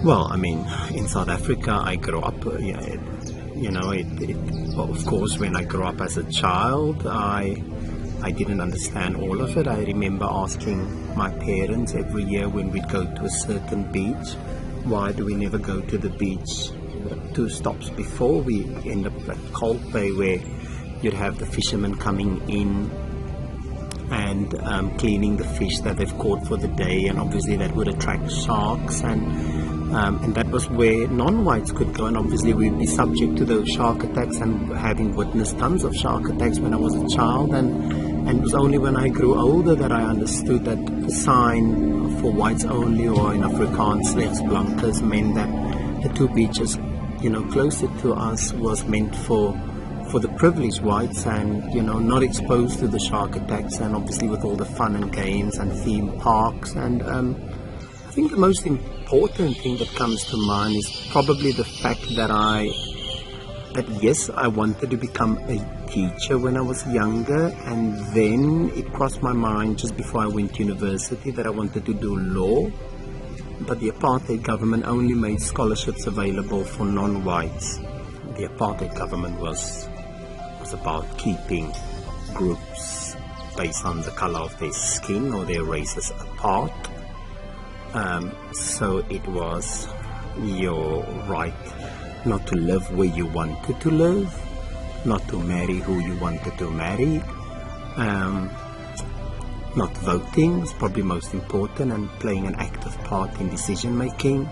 Well, I mean, in South Africa, I grew up, well, of course, when I grew up as a child, I didn't understand all of it. I remember asking my parents every year when we'd go to a certain beach, why do we never go to the beach 2 stops before we end up at Cold Bay, where you'd have the fishermen coming in and cleaning the fish that they've caught for the day, and obviously that would attract sharks, and that was where non-whites could go, and obviously we'd be subject to those shark attacks, and having witnessed tons of shark attacks when I was a child, and it was only when I grew older that I understood that the sign for whites only, or in Afrikaans slegs blankes, meant that the 2 beaches, closer to us was meant for the privileged whites, and not exposed to the shark attacks, and obviously with all the fun and games and theme parks. And I think the most important thing that comes to mind is probably the fact that yes, I wanted to become a teacher when I was younger, and then it crossed my mind just before I went to university that I wanted to do law, but the Apartheid government only made scholarships available for non-whites. The Apartheid government was about keeping groups based on the color of their skin or their races apart. So it was your right not to live where you wanted to live, not to marry who you wanted to marry, not voting is probably most important, and playing an active part in decision making.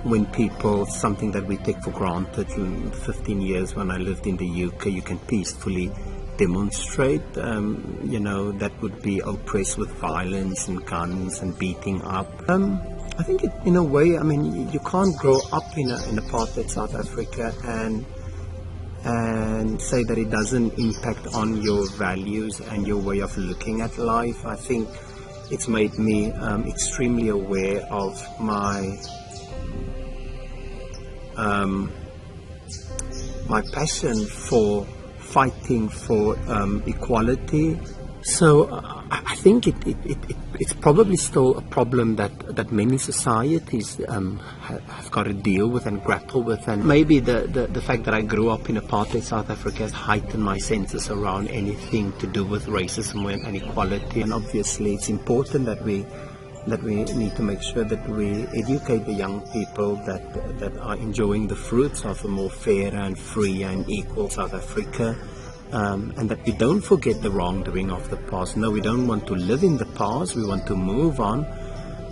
When people, something that we take for granted, in 15 years when I lived in the UK, you can peacefully demonstrate, that would be oppressed with violence and guns and beating up. I think in a way, you can't grow up in apartheid South Africa and say that it doesn't impact on your values and your way of looking at life. I think it's made me extremely aware of my passion for fighting for equality. So I think it's probably still a problem that many societies have got to deal with and grapple with, and maybe the fact that I grew up in apartheid South Africa has heightened my senses around anything to do with racism and equality. And obviously it's important that we need to make sure that we educate the young people that are enjoying the fruits of a more fair and free and equal South Africa, and that we don't forget the wrongdoing of the past. No, we don't want to live in the past, we want to move on,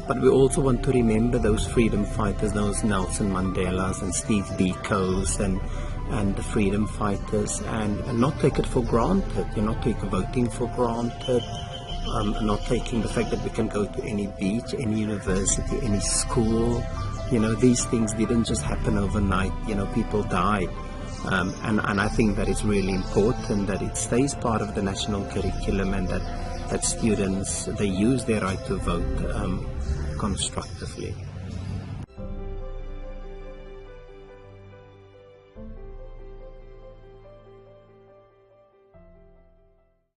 but we also want to remember those freedom fighters, those Nelson Mandelas and Steve Biko's and the freedom fighters, and not take it for granted, not take voting for granted, not taking the fact that we can go to any beach, any university, any school. These things didn't just happen overnight. People died, and I think that it's really important that it stays part of the national curriculum, and that students, they use their right to vote constructively.